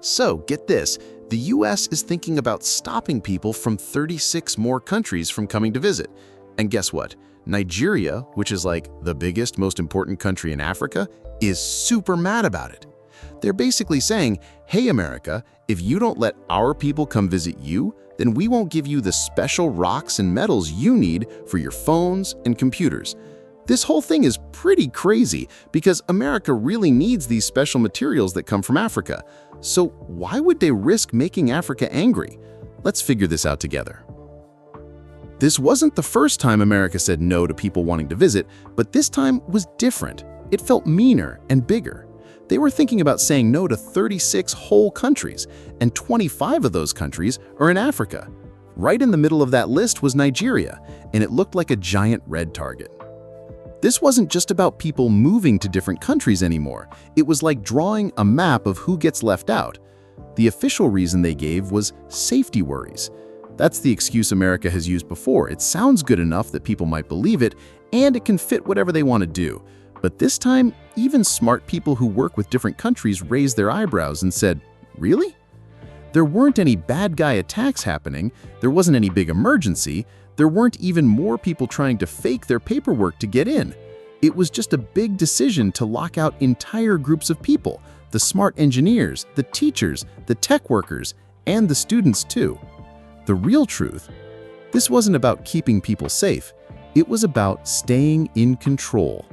So, get this, the US is thinking about stopping people from 36 more countries from coming to visit. And guess what? Nigeria, which is like the biggest, most important country in Africa, is super mad about it. They're basically saying, hey America, if you don't let our people come visit you, then we won't give you the special rocks and metals you need for your phones and computers. This whole thing is pretty crazy because America really needs these special materials that come from Africa. So why would they risk making Africa angry? Let's figure this out together. This wasn't the first time America said no to people wanting to visit, but this time was different. It felt meaner and bigger. They were thinking about saying no to 36 whole countries, and 25 of those countries are in Africa. Right in the middle of that list was Nigeria, and it looked like a giant red target. This wasn't just about people moving to different countries anymore. It was like drawing a map of who gets left out. The official reason they gave was safety worries. That's the excuse America has used before. It sounds good enough that people might believe it, and it can fit whatever they want to do. But this time, even smart people who work with different countries raised their eyebrows and said, really? There weren't any bad guy attacks happening, there wasn't any big emergency, there weren't even more people trying to fake their paperwork to get in. It was just a big decision to lock out entire groups of people, the smart engineers, the teachers, the tech workers, and the students too. The real truth, this wasn't about keeping people safe, it was about staying in control.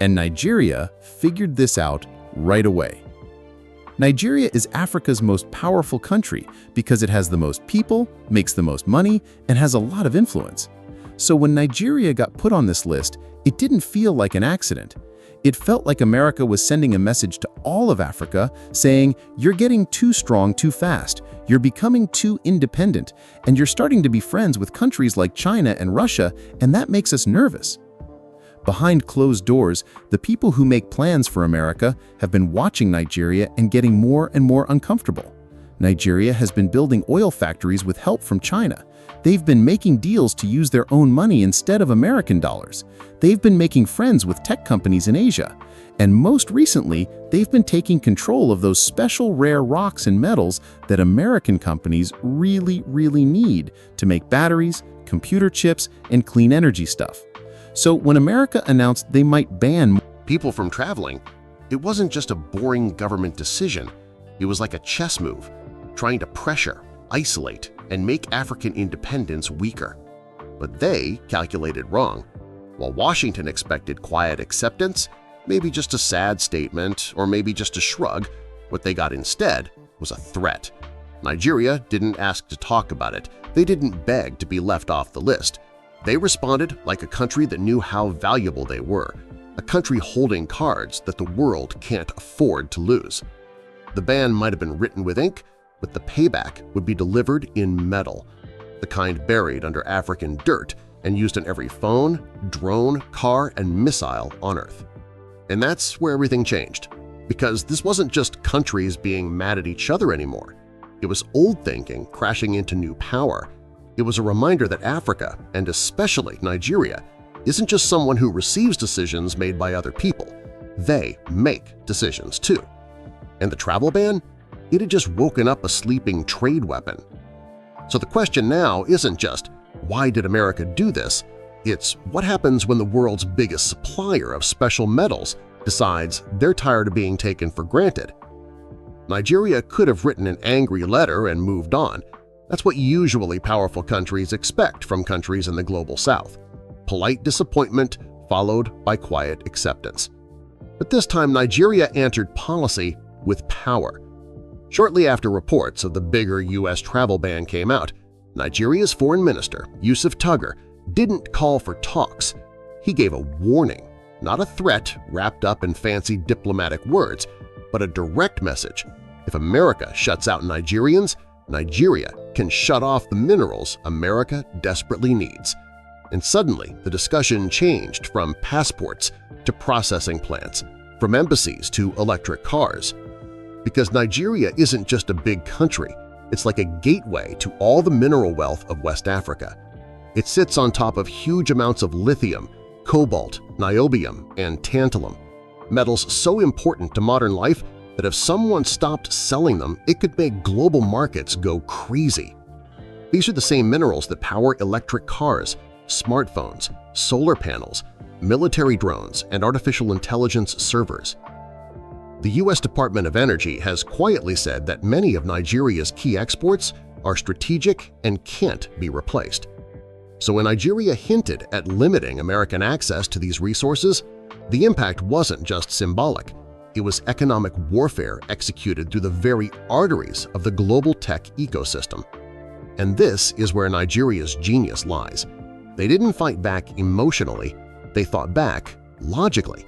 And Nigeria figured this out right away. Nigeria is Africa's most powerful country because it has the most people, makes the most money, and has a lot of influence. So when Nigeria got put on this list, it didn't feel like an accident. It felt like America was sending a message to all of Africa saying, you're getting too strong too fast, you're becoming too independent, and you're starting to be friends with countries like China and Russia, and that makes us nervous. Behind closed doors, the people who make plans for America have been watching Nigeria and getting more and more uncomfortable. Nigeria has been building oil factories with help from China. They've been making deals to use their own money instead of American dollars. They've been making friends with tech companies in Asia. And most recently, they've been taking control of those special rare rocks and metals that American companies really need to make batteries, computer chips, and clean energy stuff. So when America announced they might ban people from traveling, it wasn't just a boring government decision. It was like a chess move, trying to pressure, isolate, and make African independence weaker. But they calculated wrong. While Washington expected quiet acceptance, maybe just a sad statement, or maybe just a shrug, what they got instead was a threat. Nigeria didn't ask to talk about it. They didn't beg to be left off the list. They responded like a country that knew how valuable they were, a country holding cards that the world can't afford to lose. The ban might have been written with ink, but the payback would be delivered in metal, the kind buried under African dirt and used in every phone, drone, car, and missile on Earth. And that's where everything changed, because this wasn't just countries being mad at each other anymore. It was old thinking crashing into new power. It was a reminder that Africa, and especially Nigeria, isn't just someone who receives decisions made by other people. They make decisions too. And the travel ban? It had just woken up a sleeping trade weapon. So the question now isn't just, why did America do this? It's what happens when the world's biggest supplier of special metals decides they're tired of being taken for granted. Nigeria could have written an angry letter and moved on. That's what usually powerful countries expect from countries in the global south. Polite disappointment followed by quiet acceptance. But this time Nigeria entered policy with power. Shortly after reports of the bigger U.S. travel ban came out, Nigeria's foreign minister, Yusuf Tuggar, didn't call for talks. He gave a warning, not a threat wrapped up in fancy diplomatic words, but a direct message. If America shuts out Nigerians, Nigeria can shut off the minerals America desperately needs. And suddenly, the discussion changed from passports to processing plants, from embassies to electric cars. Because Nigeria isn't just a big country, it's like a gateway to all the mineral wealth of West Africa. It sits on top of huge amounts of lithium, cobalt, niobium, and tantalum, metals so important to modern life that if someone stopped selling them, it could make global markets go crazy. These are the same minerals that power electric cars, smartphones, solar panels, military drones, and artificial intelligence servers. The U.S. Department of Energy has quietly said that many of Nigeria's key exports are strategic and can't be replaced. So when Nigeria hinted at limiting American access to these resources, the impact wasn't just symbolic. It was economic warfare executed through the very arteries of the global tech ecosystem. And this is where Nigeria's genius lies. They didn't fight back emotionally, they fought back logically.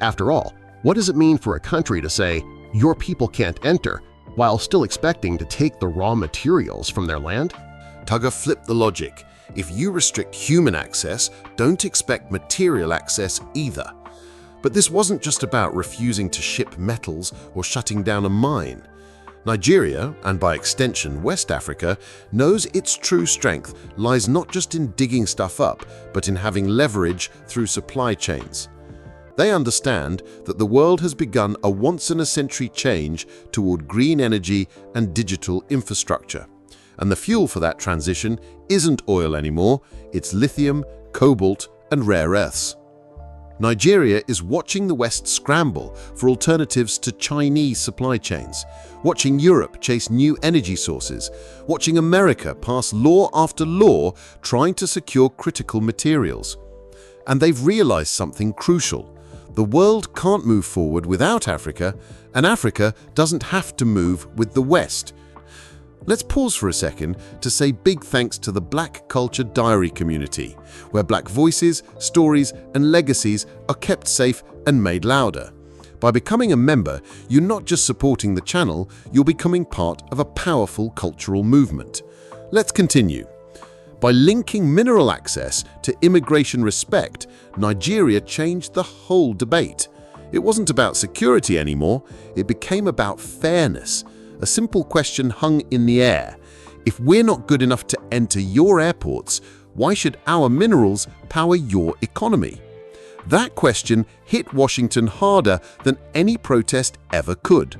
After all, what does it mean for a country to say, "Your people can't enter," while still expecting to take the raw materials from their land? Tugger flipped the logic. If you restrict human access, don't expect material access either. But this wasn't just about refusing to ship metals or shutting down a mine. Nigeria, and by extension West Africa, knows its true strength lies not just in digging stuff up, but in having leverage through supply chains. They understand that the world has begun a once-in-a-century change toward green energy and digital infrastructure. And the fuel for that transition isn't oil anymore, it's lithium, cobalt, and rare earths. Nigeria is watching the West scramble for alternatives to Chinese supply chains, watching Europe chase new energy sources, watching America pass law after law trying to secure critical materials. And they've realized something crucial. The world can't move forward without Africa, and Africa doesn't have to move with the West. Let's pause for a second to say big thanks to the Black Culture Diary community, where Black voices, stories, and legacies are kept safe and made louder. By becoming a member, you're not just supporting the channel, you're becoming part of a powerful cultural movement. Let's continue. By linking mineral access to immigration respect, Nigeria changed the whole debate. It wasn't about security anymore, it became about fairness. A simple question hung in the air. If we're not good enough to enter your airports, why should our minerals power your economy? That question hit Washington harder than any protest ever could.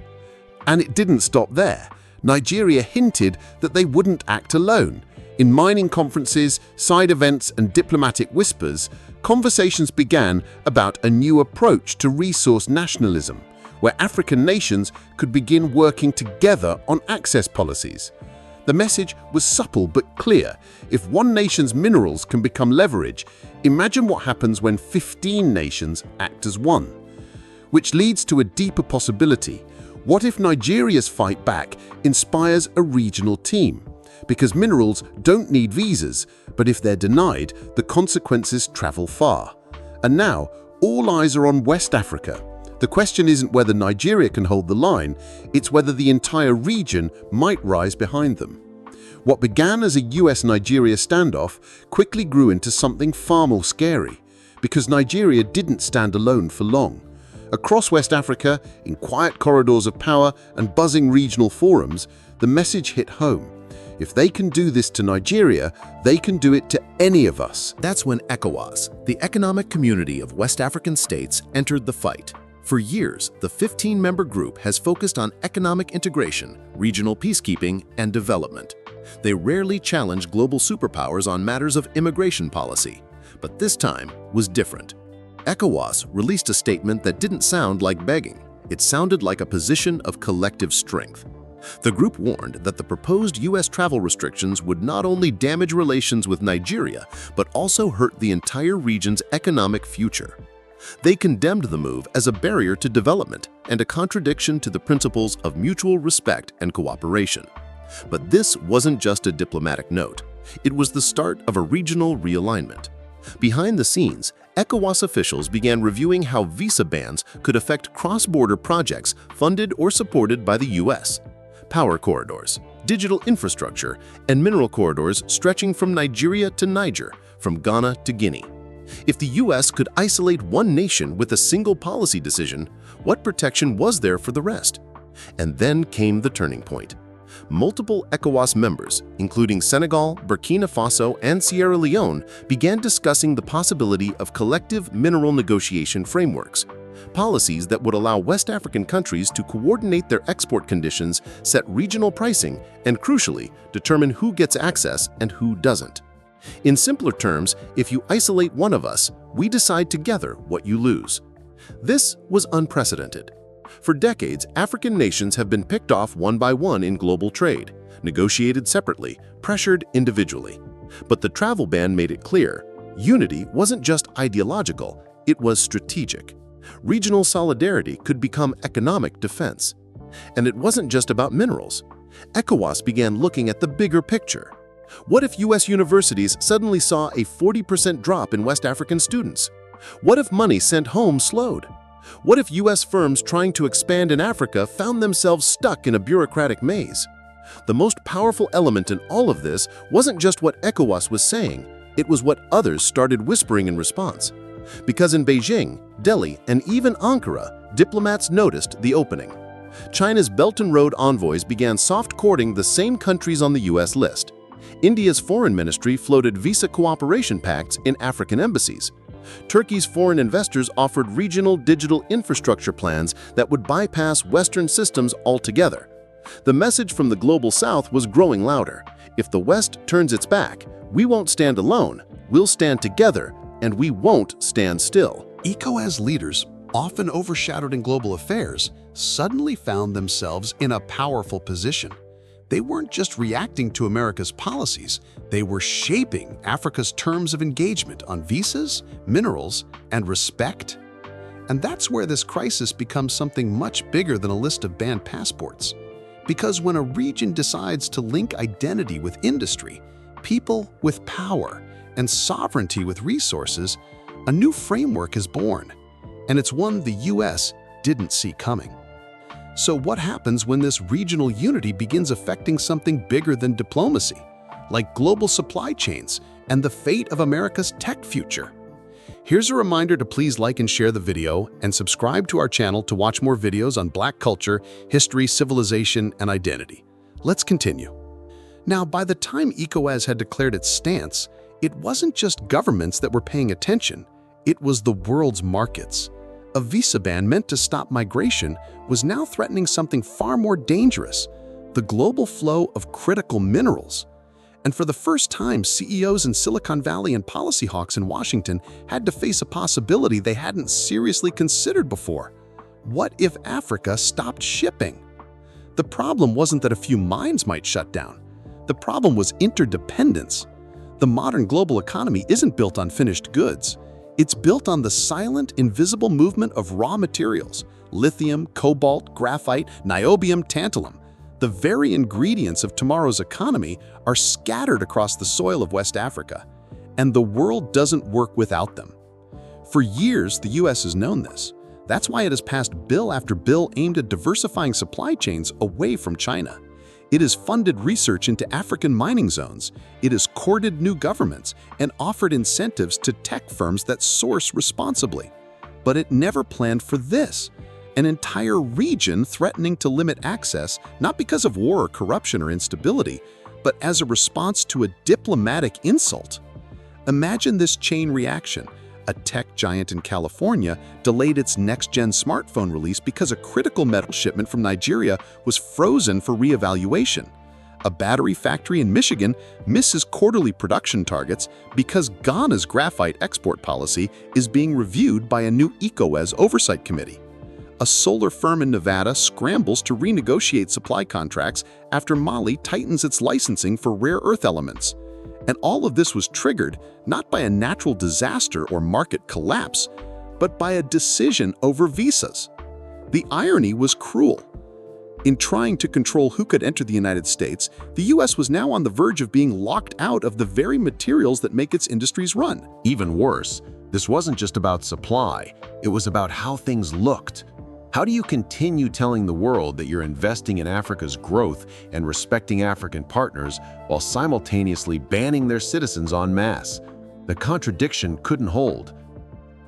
And it didn't stop there. Nigeria hinted that they wouldn't act alone. In mining conferences, side events, and diplomatic whispers, conversations began about a new approach to resource nationalism, where African nations could begin working together on access policies. The message was subtle but clear. If one nation's minerals can become leverage, imagine what happens when 15 nations act as one. Which leads to a deeper possibility. What if Nigeria's fight back inspires a regional team? Because minerals don't need visas, but if they're denied, the consequences travel far. And now, all eyes are on West Africa. The question isn't whether Nigeria can hold the line, it's whether the entire region might rise behind them. What began as a US-Nigeria standoff quickly grew into something far more scary, because Nigeria didn't stand alone for long. Across West Africa, in quiet corridors of power and buzzing regional forums, the message hit home. If they can do this to Nigeria, they can do it to any of us. That's when ECOWAS, the Economic Community of West African States, entered the fight. For years, the 15-member group has focused on economic integration, regional peacekeeping, and development. They rarely challenge global superpowers on matters of immigration policy, but this time was different. ECOWAS released a statement that didn't sound like begging. It sounded like a position of collective strength. The group warned that the proposed U.S. travel restrictions would not only damage relations with Nigeria, but also hurt the entire region's economic future. They condemned the move as a barrier to development and a contradiction to the principles of mutual respect and cooperation. But this wasn't just a diplomatic note. It was the start of a regional realignment. Behind the scenes, ECOWAS officials began reviewing how visa bans could affect cross-border projects funded or supported by the U.S. Power corridors, digital infrastructure, and mineral corridors stretching from Nigeria to Niger, from Ghana to Guinea. If the U.S. could isolate one nation with a single policy decision, what protection was there for the rest? And then came the turning point. Multiple ECOWAS members, including Senegal, Burkina Faso, and Sierra Leone, began discussing the possibility of collective mineral negotiation frameworks. Policies that would allow West African countries to coordinate their export conditions, set regional pricing, and crucially, determine who gets access and who doesn't. In simpler terms, if you isolate one of us, we decide together what you lose. This was unprecedented. For decades, African nations have been picked off one by one in global trade, negotiated separately, pressured individually. But the travel ban made it clear, unity wasn't just ideological, it was strategic. Regional solidarity could become economic defense. And it wasn't just about minerals. ECOWAS began looking at the bigger picture. What if US universities suddenly saw a 40% drop in West African students? What if money sent home slowed? What if US firms trying to expand in Africa found themselves stuck in a bureaucratic maze? The most powerful element in all of this wasn't just what ECOWAS was saying, it was what others started whispering in response. Because in Beijing, Delhi, and even Ankara, diplomats noticed the opening. China's Belt and Road envoys began soft-courting the same countries on the US list. India's foreign ministry floated visa cooperation pacts in African embassies. Turkey's foreign investors offered regional digital infrastructure plans that would bypass Western systems altogether. The message from the Global South was growing louder. If the West turns its back, we won't stand alone, we'll stand together, and we won't stand still. ECOWAS leaders, often overshadowed in global affairs, suddenly found themselves in a powerful position. They weren't just reacting to America's policies, they were shaping Africa's terms of engagement on visas, minerals, and respect. And that's where this crisis becomes something much bigger than a list of banned passports. Because when a region decides to link identity with industry, people with power, and sovereignty with resources, a new framework is born. And it's one the US didn't see coming. So what happens when this regional unity begins affecting something bigger than diplomacy, like global supply chains and the fate of America's tech future? Here's a reminder to please like and share the video and subscribe to our channel to watch more videos on Black culture, history, civilization, and identity. Let's continue. Now, by the time ECOWAS had declared its stance, it wasn't just governments that were paying attention, it was the world's markets. A visa ban meant to stop migration was now threatening something far more dangerous, the global flow of critical minerals. And for the first time, CEOs in Silicon Valley and policy hawks in Washington had to face a possibility they hadn't seriously considered before. What if Africa stopped shipping? The problem wasn't that a few mines might shut down. The problem was interdependence. The modern global economy isn't built on finished goods. It's built on the silent, invisible movement of raw materials, lithium, cobalt, graphite, niobium, tantalum. The very ingredients of tomorrow's economy are scattered across the soil of West Africa, and the world doesn't work without them. For years, the US has known this. That's why it has passed bill after bill aimed at diversifying supply chains away from China. It has funded research into African mining zones, it has courted new governments, and offered incentives to tech firms that source responsibly. But it never planned for this, an entire region threatening to limit access not because of war or corruption or instability, but as a response to a diplomatic insult. Imagine this chain reaction. A tech giant in California delayed its next-gen smartphone release because a critical metal shipment from Nigeria was frozen for reevaluation. A battery factory in Michigan misses quarterly production targets because Ghana's graphite export policy is being reviewed by a new ECOWAS oversight committee. A solar firm in Nevada scrambles to renegotiate supply contracts after Mali tightens its licensing for rare earth elements. And all of this was triggered not by a natural disaster or market collapse, but by a decision over visas. The irony was cruel. In trying to control who could enter the United States, the US was now on the verge of being locked out of the very materials that make its industries run. Even worse, this wasn't just about supply, it was about how things looked. How do you continue telling the world that you're investing in Africa's growth and respecting African partners while simultaneously banning their citizens en masse? The contradiction couldn't hold.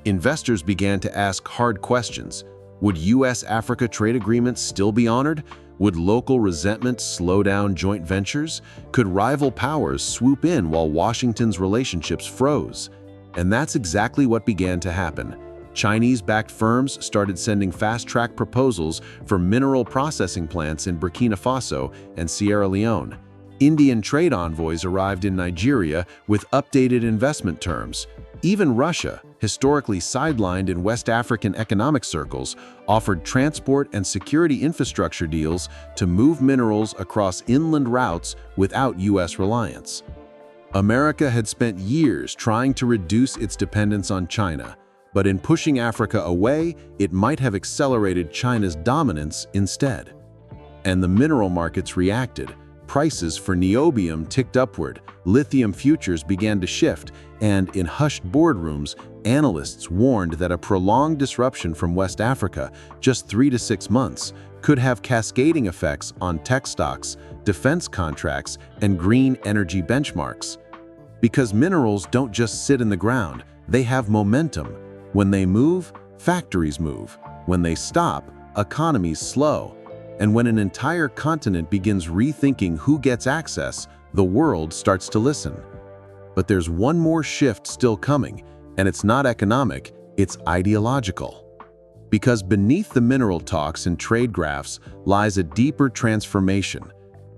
Investors began to ask hard questions. Would US-Africa trade agreements still be honored? Would local resentment slow down joint ventures? Could rival powers swoop in while Washington's relationships froze? And that's exactly what began to happen. Chinese-backed firms started sending fast-track proposals for mineral processing plants in Burkina Faso and Sierra Leone. Indian trade envoys arrived in Nigeria with updated investment terms. Even Russia, historically sidelined in West African economic circles, offered transport and security infrastructure deals to move minerals across inland routes without U.S. reliance. America had spent years trying to reduce its dependence on China, but in pushing Africa away, it might have accelerated China's dominance instead. And the mineral markets reacted. Prices for niobium ticked upward, lithium futures began to shift, and in hushed boardrooms, analysts warned that a prolonged disruption from West Africa, just 3 to 6 months, could have cascading effects on tech stocks, defense contracts, and green energy benchmarks. Because minerals don't just sit in the ground, they have momentum. When they move, factories move. When they stop, economies slow. And when an entire continent begins rethinking who gets access, the world starts to listen. But there's one more shift still coming, and it's not economic, it's ideological. Because beneath the mineral talks and trade graphs lies a deeper transformation.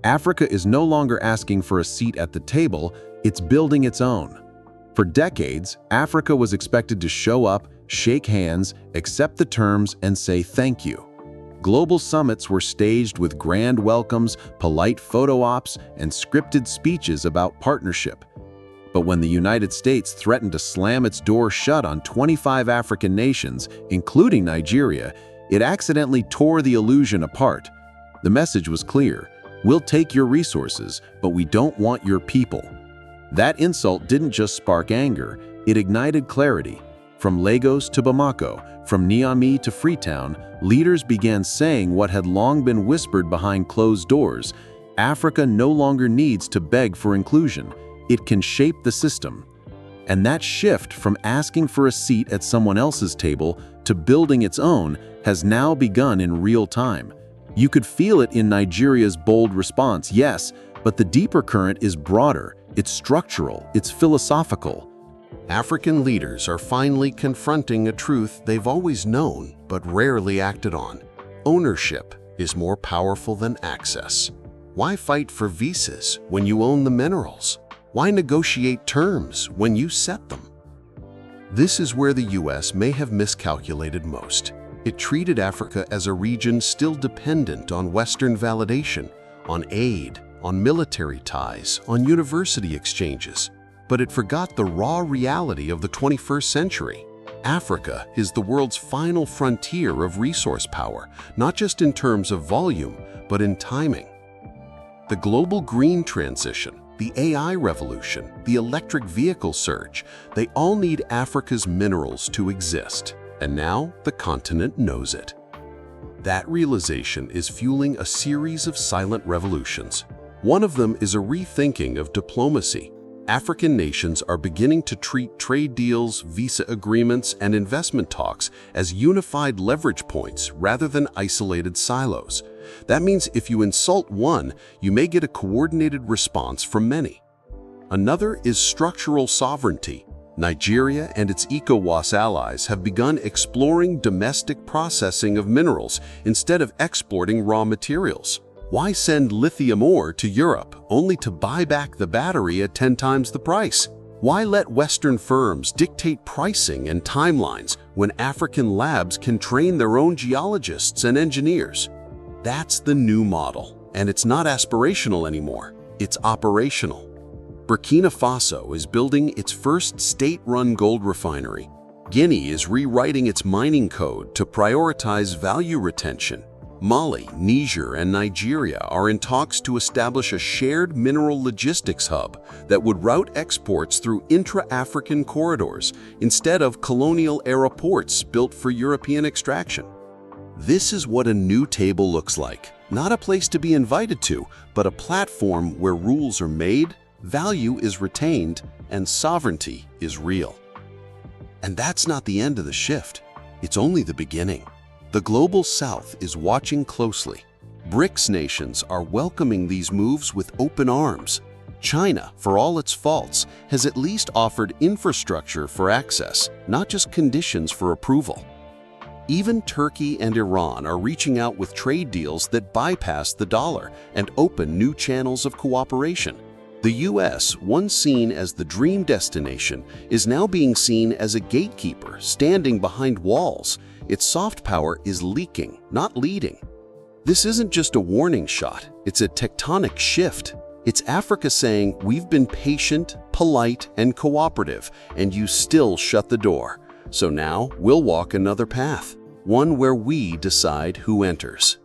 Africa is no longer asking for a seat at the table, it's building its own. For decades, Africa was expected to show up, shake hands, accept the terms, and say thank you. Global summits were staged with grand welcomes, polite photo ops, and scripted speeches about partnership. But when the United States threatened to slam its door shut on 25 African nations, including Nigeria, it accidentally tore the illusion apart. The message was clear: we'll take your resources, but we don't want your people. That insult didn't just spark anger, it ignited clarity. From Lagos to Bamako, from Niamey to Freetown, leaders began saying what had long been whispered behind closed doors: Africa no longer needs to beg for inclusion. It can shape the system. And that shift from asking for a seat at someone else's table to building its own has now begun in real time. You could feel it in Nigeria's bold response, yes, but the deeper current is broader, it's structural, it's philosophical. African leaders are finally confronting a truth they've always known but rarely acted on. Ownership is more powerful than access. Why fight for visas when you own the minerals? Why negotiate terms when you set them? This is where the US may have miscalculated most. It treated Africa as a region still dependent on Western validation, on aid, on military ties, on university exchanges. But it forgot the raw reality of the 21st century. Africa is the world's final frontier of resource power, not just in terms of volume, but in timing. The global green transition, the AI revolution, the electric vehicle surge, they all need Africa's minerals to exist. And now the continent knows it. That realization is fueling a series of silent revolutions. One of them is a rethinking of diplomacy. African nations are beginning to treat trade deals, visa agreements, and investment talks as unified leverage points rather than isolated silos. That means if you insult one, you may get a coordinated response from many. Another is structural sovereignty. Nigeria and its ECOWAS allies have begun exploring domestic processing of minerals instead of exporting raw materials. Why send lithium ore to Europe only to buy back the battery at 10 times the price? Why let Western firms dictate pricing and timelines when African labs can train their own geologists and engineers? That's the new model, and it's not aspirational anymore, it's operational. Burkina Faso is building its first state-run gold refinery. Guinea is rewriting its mining code to prioritize value retention. Mali, Niger, and Nigeria are in talks to establish a shared mineral logistics hub that would route exports through intra-African corridors instead of colonial-era ports built for European extraction. This is what a new table looks like. Not a place to be invited to, but a platform where rules are made, value is retained, and sovereignty is real. And that's not the end of the shift. It's only the beginning. The Global South is watching closely. BRICS nations are welcoming these moves with open arms. China, for all its faults, has at least offered infrastructure for access, not just conditions for approval. Even Turkey and Iran are reaching out with trade deals that bypass the dollar and open new channels of cooperation. The US, once seen as the dream destination, is now being seen as a gatekeeper standing behind walls. Its soft power is leaking, not leading. This isn't just a warning shot, it's a tectonic shift. It's Africa saying, we've been patient, polite, and cooperative, and you still shut the door. So now we'll walk another path, one where we decide who enters.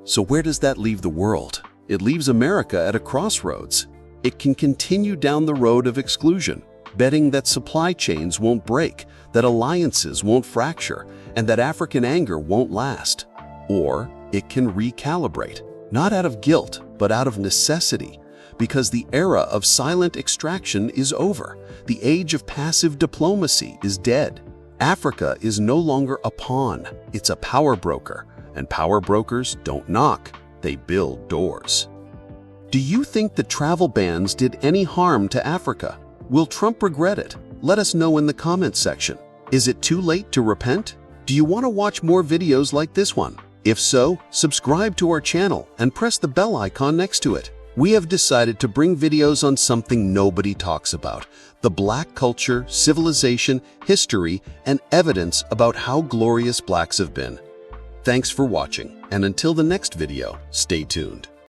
So where does that leave the world? It leaves America at a crossroads. It can continue down the road of exclusion, betting that supply chains won't break, that alliances won't fracture, and that African anger won't last. Or it can recalibrate, not out of guilt, but out of necessity, because the era of silent extraction is over. The age of passive diplomacy is dead. Africa is no longer a pawn, it's a power broker, and power brokers don't knock, they build doors. Do you think the travel bans did any harm to Africa? Will Trump regret it? Let us know in the comments section. Is it too late to repent? Do you want to watch more videos like this one? If so, subscribe to our channel and press the bell icon next to it. We have decided to bring videos on something nobody talks about: the Black culture, civilization, history, and evidence about how glorious Blacks have been. Thanks for watching, and until the next video, stay tuned.